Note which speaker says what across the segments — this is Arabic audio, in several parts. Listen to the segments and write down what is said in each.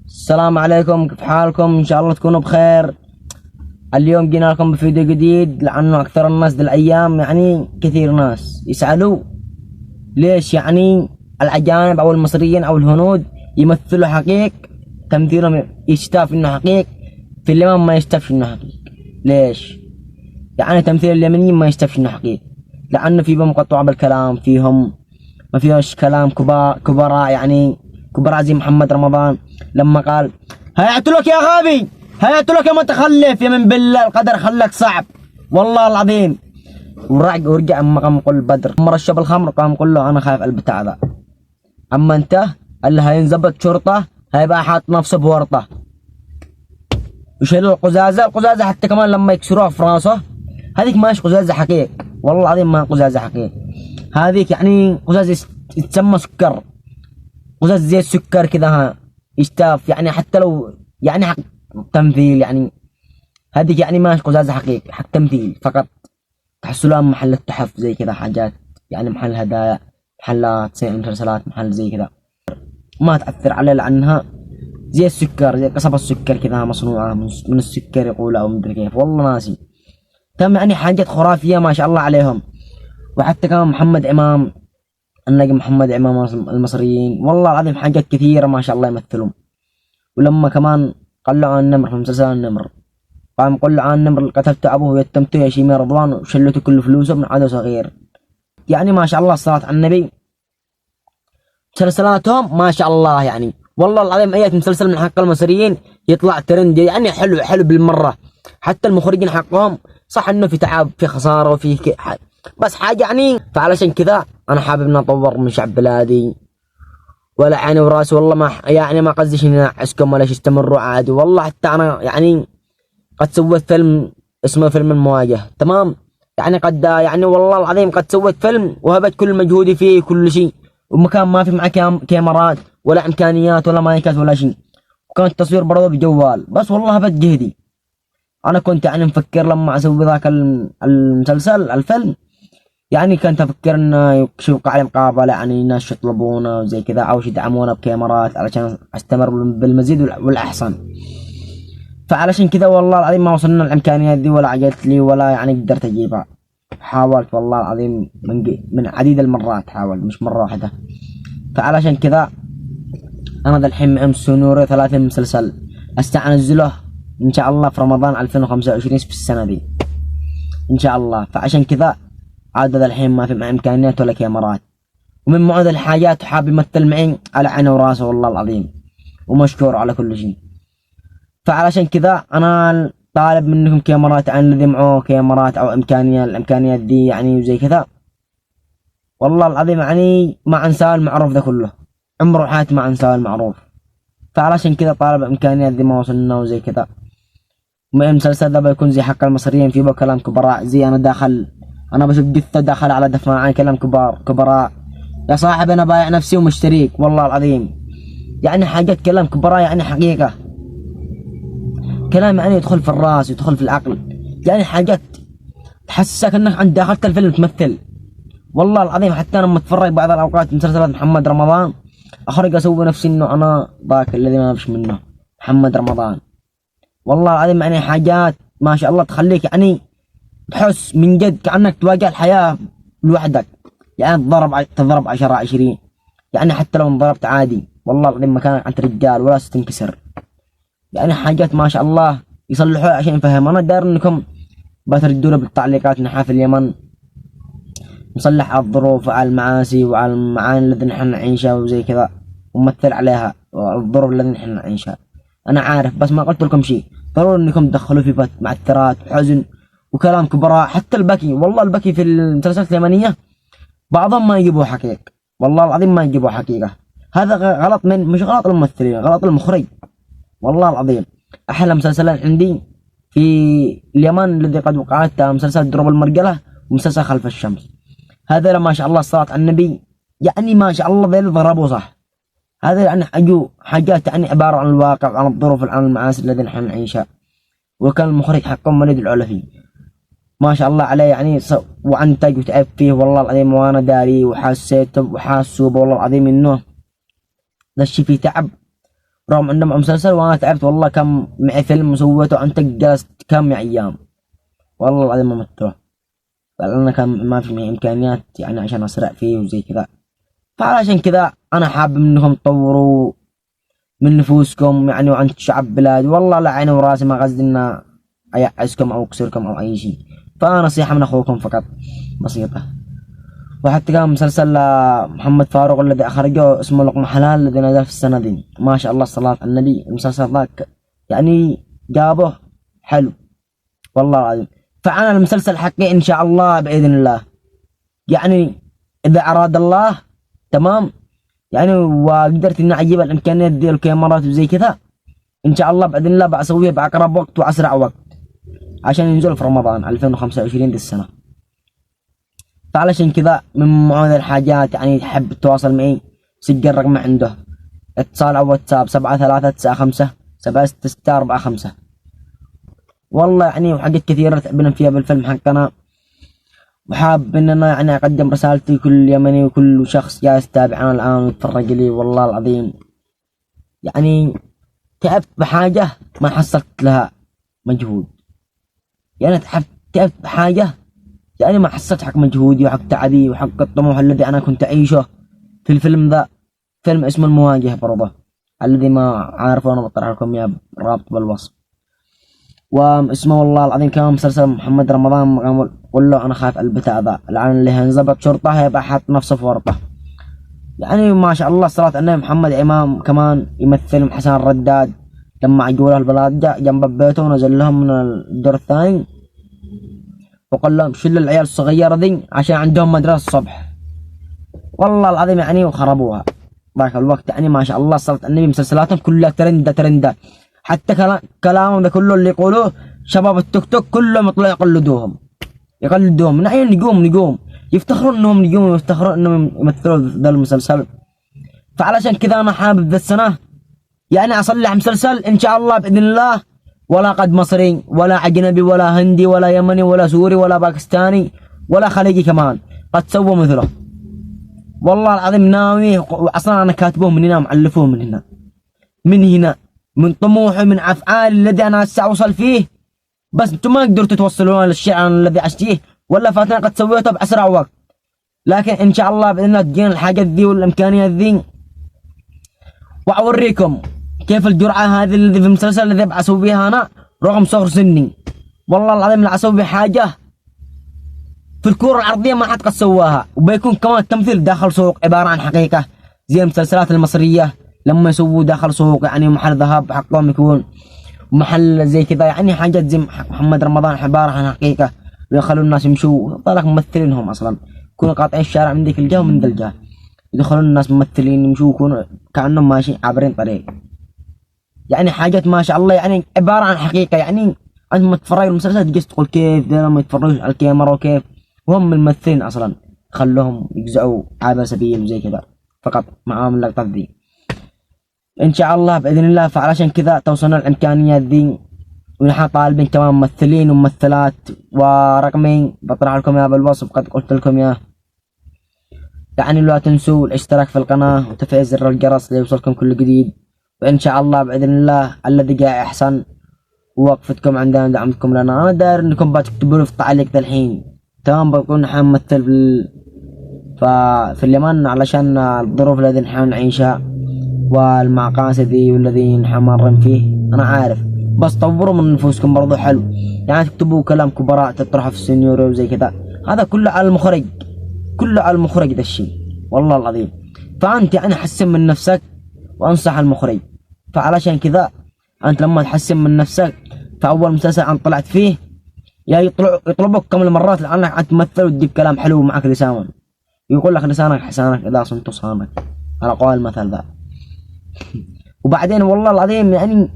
Speaker 1: السلام عليكم، كيف حالكم؟ ان شاء الله تكونوا بخير. اليوم جينا لكم بفيديو جديد، لانه اكثر الناس ذي الايام كثير ناس يسألوا ليش الاجانب او المصريين او الهنود يمثلوا حقيق، تمثيلهم يشتاف انه حقيق، في اليمن ما يشتافش انه حقيق. ليش؟ تمثيل اليمنيين ما يشتافش انه حقيق، لانه في بهم قطوع بالكلام، فيهم ما فيهوش كلام كبراء كبراء زي محمد رمضان لما قال هيعت لك يا غبي، هيعت لك يا متخلف، يا من بالله القدر خلك صعب والله العظيم. ورجع اما قام قل بدر اما رشب الخمر قام قل له انا خايف البتاع ذا. اما انت اللي هينزبط شرطه هيبقى حاط نفسه بورطه وشيلوا القزازه حتى كمان لما يكسروها في راسه. هذيك ماش قزازه حقيق والله العظيم، ما قزازه حقيق هذيك، قزاز يتسمى سكر، قزاز زي السكر كذا ها يشتاف، حتى لو حق تمثيل. هذيك ماش قزازة حقيقي، حق تمثيل فقط. تحصلوها محل التحف زي كذا حاجات، محل هدايا، محلات زي المسلسلات، محل زي كذا ما تأثر عليه، لأنها زي السكر، زي قصب السكر كذا مصنوعة من السكر يقولوا أو مدري كيف، والله ناسي. تم حاجات خرافية ما شاء الله عليهم. وحتى كمان محمد إمام، النجم محمد إمام المصريين، والله العظيم حاجات كثيرة ما شاء الله يمثلون. ولما كمان قلعوا عن النمر في مسلسل النمر، قام قلعوا عن النمر قتلت أبوه ويتمته يا شيماء رضوان وشلته كل فلوسه من عدو صغير. ما شاء الله الصلاة على النبي، مسلسلاتهم ما شاء الله. والله العظيم أي مسلسل من حق المصريين يطلع ترند، حلو بالمرة. حتى المخرجين حقهم صح انه في تعب، في خسارة، وفي بس حاجة فعلشان كذا انا حابب ان اطور من شعب بلادي، ولا عيني وراسي والله، ما قصديش اني اعسكم ولا استمروا عادي والله. حتى انا قد سويت فيلم اسمه فيلم المواجهة، تمام؟ قد والله العظيم قد سويت فيلم وهبت كل مجهودي فيه كل شيء، ومكان ما في معك كاميرات ولا امكانيات ولا مايكات ولا شيء، وكان التصوير برضه بجوال بس، والله هبت جهدي. انا كنت مفكر لما اسوي ذاك المسلسل الفيلم، كنت افكر انه يوقع علي مقابله، ناس يطلبونا وزي كذا او يدعمونا بكاميرات علشان استمر بالمزيد والاحسن. فعلشان كذا والله العظيم ما وصلنا الامكانيات دي، ولا عجلت لي ولا قدرت اجيبها. حاولت والله العظيم من عديد المرات، حاولت مش مره واحده. فعلشان كذا انا ذا الحين امس نوري 30 مسلسل استنزله ان شاء الله في رمضان 2025 في السنه دي ان شاء الله. فعشان كذا عاد ذا الحين ما في معي امكانيات ولا كاميرات، ومن معظم الحاجات حاب يمثل معي على عينه وراسه والله العظيم، ومشكور على كل شيء. فعلشان كذا انا طالب منكم كاميرات، عن الذي معه كاميرات او الامكانيات دي وزي كذا، والله العظيم ما انسى المعروف ذا كله، عمره حياتي ما انسى المعروف. فعلشان كذا طالب امكانيات دي ما وصلنا وزي كذا. المسلسل ده بيكون زي حق المصريين، في كلام كبراء، زي انا بشوف جثة داخل على دفاعين كلام كبراء يا صاحب انا بايع نفسي ومشتريك والله العظيم. حاجات كلام كبراء، حقيقة كلام يدخل في الراس ويدخل في العقل، حاجات تحسسك انك عند داخلت الفيلم تمثل والله العظيم. حتى انا لما اتفرج بعض الاوقات مسلسلات محمد رمضان اخرج اسوي نفسي انه انا ذاك الذي ما فيش منه محمد رمضان، والله العظيم. حاجات ما شاء الله تخليك تحس من جد كأنك تواجه الحياة لوحدك، تضرب 10 20، حتى لو انضربت عادي والله العظيم مكانك انت رجال ولا ستنكسر. حاجات ما شاء الله يصلحوها عشان يفهم. انا داير انكم بتردونا بالتعليقات نحن في اليمن نصلح على الظروف وعلى المعاصي وعلى المعاني التي نحن نعيشها وزي كذا، ونمثل عليها الظروف التي نحن نعيشها. انا عارف بس ما قلت لكم شيء، ضروري انكم تدخلوا في معثرات وحزن وكلام كبراء. حتى البكي، والله البكي في المسلسلات اليمنية بعضهم ما يجيبوا حقيقة، والله العظيم ما يجيبوا حقيقة. هذا غلط، مش غلط الممثلين، غلط المخرج والله العظيم. احلى مسلسلين عندي في اليمن الذي قد وقعت مسلسل دروب المرجلة ومسلسل خلف الشمس. هذا ما شاء الله الصلاة على النبي، ما شاء الله ذي ضربوا صح. هذا حاجات عبارة عن الواقع وعن الظروف عن المعاصي التي نحن نعيشها، وكان المخرج حقهم وليد العلفي ما شاء الله عليه، وعنتج وتعب فيه والله العظيم، وانا داري وحاسه والله العظيم انه ذا الشي فيه تعب رغم انه مسلسل وانا تعبت والله. كم معي فيلم سويته انت جلست كم ايام والله العظيم ما متروح، لأن كان ما في معي امكانيات يعني عشان اسرع فيه وزي كذا. فعلشان كذا انا حابب انكم تطوروا من نفوسكم يعني وعند شعب بلادي. والله لا عيني وراسي، ما قصدي ان ايعزكم او اكسركم او اي شيء، فنصيحة من اخوكم فقط بسيطة. وحتى كان مسلسل محمد فاروق الذي اخرجه اسمه لقمة حلال الذي نزل في السنة دي، ما شاء الله صلاة على النبي. المسلسل ذاك يعني جابه حلو والله العظيم. فانا المسلسل حقي ان شاء الله باذن الله يعني اذا اراد الله تمام يعني وقدرت اني اجيب الامكانيات دي الكاميرات وزي كذا، ان شاء الله باذن الله بسويه باقرب وقت واسرع وقت عشان ينزل في رمضان 2025 دي السنه. فعلشان كذا من معاذ الحاجات يعني تحب تتواصل معي سجل رقم عنده اتصال او واتساب 7395 766445. والله يعني وحاجات كثيرة تعبنا فيها بالفيلم حقنا، وحاب اننا يعني اقدم رسالتي كل يمني وكل شخص جالس يتابعنا الان ويتفرج لي. والله العظيم يعني تعبت بحاجة ما حصلت لها مجهود، يعني تعبت بحاجة يعني ما حصلت حق مجهودي وحق تعبي وحق الطموح الذي انا كنت اعيشه في الفيلم ذا. فيلم اسمه المواجهة برضه، الذي ما عارفه انا بطرح لكم اياه رابط بالوصف. واسمه والله العظيم كان مسلسل محمد رمضان قل له انا خايف البتاع ذا الان اللي هنضبط شرطه هيبقى حاط نفسه في ورطه. يعني ما شاء الله صلاة النبي محمد امام كمان يمثل حسن الرداد لما عجوا له البلاد جاء جنب بيته ونزل لهم من الدور الثاني وقال لهم شيل العيال الصغيره ذي عشان عندهم مدرسه الصبح. والله العظيم يعني وخربوها ذاك الوقت. يعني ما شاء الله صلاة النبي مسلسلاتهم كلها ترند حتى كلامهم ده كله اللي يقولوه شباب التيك توك كلهم يطلعوا يقلدوهم من عين نجوم يفتخرون انهم نجوم ويفتخرون انهم يمثلوا ذا المسلسل. فعلشان كذا انا حابب ذا السنه يعني اصلح مسلسل ان شاء الله باذن الله، ولا قد مصري ولا اجنبي ولا هندي ولا يمني ولا سوري ولا باكستاني ولا خليجي كمان قد سووا مثله. والله العظيم ناوي، اصلا انا كاتبوه من هنا مؤلفوه من هنا من طموحي من افعالي الذي انا هسه اوصل فيه، بس انتم ما قدرتوا توصلون للشيء الذي عشتيه ولا فاتنا قد سويته باسرع وقت. لكن ان شاء الله باذن الله تجينا الحاجات ذي والامكانيات ذي واوريكم كيف الجرعه هذه اللي في المسلسل الذي بسويها انا رغم صغر سني. والله العظيم لا اسوي حاجه في الكره الارضيه ما حد قد سواها، وبيكون كمان التمثيل داخل سوق عباره عن حقيقه زي المسلسلات المصريه لما يسووا داخل سوق يعني محل ذهب حقهم يكون محل زي كذا يعني حاجات زي محمد رمضان عباره عن حقيقه ويخلوا الناس يمشوا. طلع ممثلينهم اصلا يكونوا قاطعين الشارع من ذيك الجهه ومن ذا الجهه يدخلون الناس ممثلين يمشوا يكونوا كانهم ماشيين عابرين طريق. يعني حاجات ما شاء الله يعني عباره عن حقيقه. يعني انت لما تتفرج المسلسل تجلس تقول كيف ذا لما يتفرجوا على الكاميرا وكيف وهم الممثلين اصلا خلوهم يجزعوا عابر سبيل وزي كذا فقط معاهم اللقطات ذي ان شاء الله باذن الله. فعلشان كذا توصلنا الامكانيات ذي ونحن طالبين كمان ممثلين وممثلات، ورقمي بطرح لكم اياه بالوصف قد قلت لكم اياه. يعني لا تنسوا الاشتراك في القناه وتفعيل زر الجرس ليوصلكم كل جديد، وان شاء الله باذن الله الذي جاء احسن ووقفتكم عندنا دعمتكم لنا. انا داير انكم بتكتبوا لي في التعليق الحين تمام بكون نحن نمثل في اليمن علشان الظروف التي نحن نعيشها والمعقاسة ذي والذي نحن مارين فيه انا عارف، بس طوروا من نفوسكم برضو حلو. يعني تكتبوا كلام كبراء تطرحوا في السنيوري وزي كذا هذا كله على المخرج، كله على المخرج ذا الشيء والله العظيم. فانت يعني حسن من نفسك وانصح المخرج. فعلشان كذا انت لما تحسن من نفسك فاول مسلسل انت طلعت فيه يا يطلبك كم المرات لانك انت تمثل وتجيب كلام حلو معك لسان يقول لك لسانك حسانك اذا صنت صانك على قول المثل ذا. وبعدين والله العظيم يعني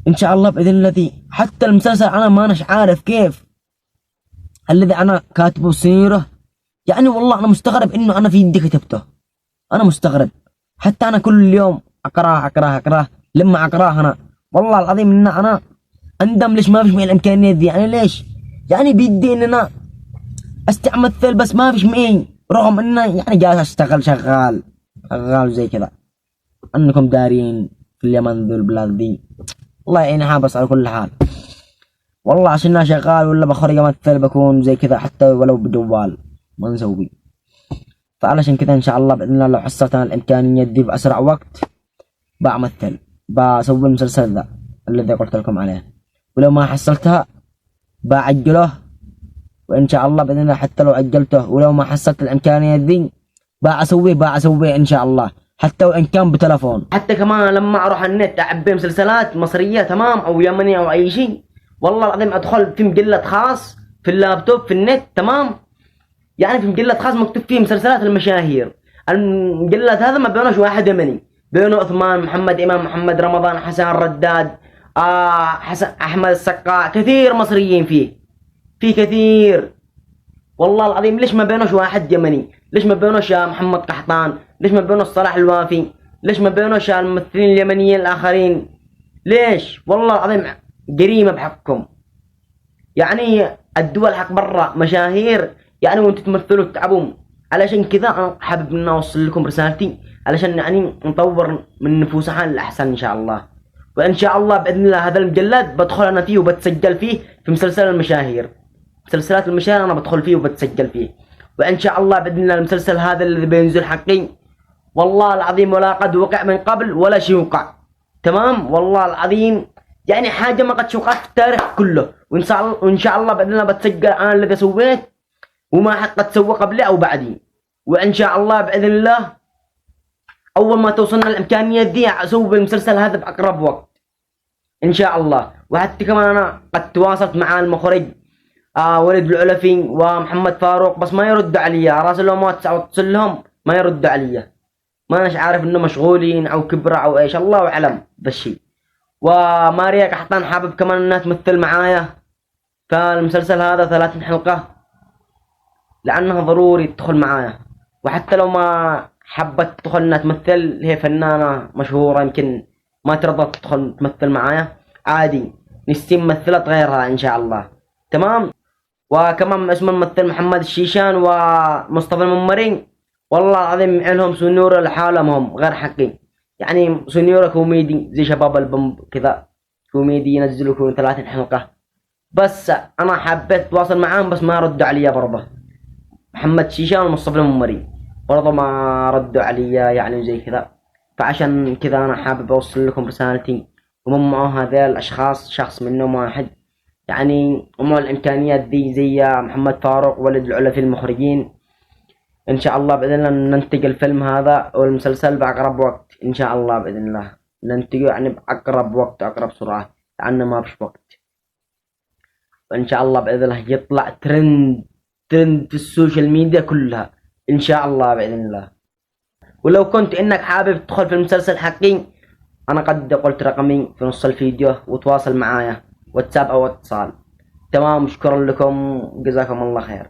Speaker 1: ان شاء الله باذن الذي حتى المسلسل انا ما اناش عارف كيف الذي انا كاتبه سيره. يعني والله انا مستغرب انه انا في يدي كتبته، انا مستغرب حتى انا كل يوم اقراه لما اقراه انا والله العظيم ان انا اندم ليش ما فيش معي الامكانيات دي. يعني ليش يعني بيدي ان انا استمثل بس ما فيش معي رغم ان يعني جالس اشتغل شغال زي كذا انكم دارين في اليمن ذو البلاد دي. الله يعينها بس على كل حال. والله عشان شغال ولا بخرج امثل بكون زي كذا حتى ولو بجوال ما نسوي. فعلشان كذا ان شاء الله باذن الله لو حصلت انا الامكانيه دي باسرع وقت بمثل بسوي المسلسل ذا الذي قلت لكم عليه، ولو ما حصلتها بعجله، وان شاء الله باذن الله حتى لو عجلته ولو ما حصلت الامكانيه ذي بسويه ان شاء الله، حتى وان كان بتلفون. حتى كمان لما اروح النت اعبي مسلسلات مصريه تمام او يمنيه او اي شيء، والله العظيم ادخل في مجلة خاص في اللابتوب في النت تمام، يعني في مجلة خاص مكتوب فيه مسلسلات المشاهير. المجلة هذا ما بينوش واحد يمني، بينه عثمان محمد امام محمد رمضان حسن الرداد حسن احمد السقا، كثير مصريين فيه كثير والله العظيم. ليش ما بينوش واحد يمني؟ ليش ما بينوش محمد قحطان؟ ليش ما بينوش صلاح الوافي؟ ليش ما بينوش الممثلين اليمنيين الاخرين؟ ليش؟ والله العظيم جريمة بحقكم. يعني الدول حق برا مشاهير يعني وانتم تمثلوا تتعبون. علشان كذا انا حابب ان اوصل لكم رسالتي علشان يعني نطور من نفوسنا للاحسن ان شاء الله. وان شاء الله باذن الله هذا المجلد بدخل انا فيه وبتسجل فيه في مسلسل المشاهير، مسلسلات المشاهير انا بدخل فيه وبتسجل فيه. وان شاء الله باذن الله المسلسل هذا الذي بينزل حقي والله العظيم ولا قد وقع من قبل ولا شيء وقع تمام، والله العظيم يعني حاجة ما قد وقعت في التاريخ كله. وإن شاء الله بإذن الله بتسجل أنا الذي سويت وما حد قد سوى قبلي أو بعدي. وإن شاء الله بإذن الله أول ما توصلنا الإمكانية دي أسوي المسلسل هذا بأقرب وقت إن شاء الله. وحتى كمان أنا قد تواصلت مع المخرج وليد العلفي ومحمد فاروق بس ما يرد علي، راسل لهم واتصل لهم ما يرد علي، ما أنا عارف إنه مشغولين أو كبرة أو إيش الله أعلم بالشيء. وماريا قحطان حابب كمان انها تمثل معايا في المسلسل هذا 30 حلقة لانها ضروري تدخل معايا. وحتى لو ما حبت تدخل انها تمثل، هي فنانة مشهورة يمكن ما ترضى تدخل تمثل معايا عادي، نستي ممثلة غيرها ان شاء الله تمام. وكمان اسم الممثل محمد الشيشان ومصطفى الممري والله العظيم لهم سنورة لحالهم هم غير حقي، يعني سنيورة كوميدي زي شباب البومب كذا كوميدي ينزلوا كل 30 حلقة. بس أنا حبيت أتواصل معاهم بس ما ردوا عليا برضه. محمد شيشان ومصطفى الممري برضه ما ردوا عليا يعني زي كذا. فعشان كذا أنا حابب أوصل لكم رسالتي ومن معه هذيل الأشخاص شخص منهم واحد يعني ومع الإمكانيات دي زي محمد فاروق ولد العلفي المخرجين. إن شاء الله بإذن الله ننتج الفيلم هذا والمسلسل بأقرب وقت إن شاء الله بإذن الله ننتجه يعني بأقرب وقت أقرب سرعة لأنه ما فيش وقت. وإن شاء الله بإذن الله يطلع ترند في السوشيال ميديا كلها إن شاء الله بإذن الله. ولو كنت إنك حابب تدخل في المسلسل حقي أنا قد قلت رقمي في نص الفيديو وتواصل معايا واتساب أو اتصال تمام. شكرا لكم جزاكم الله خير.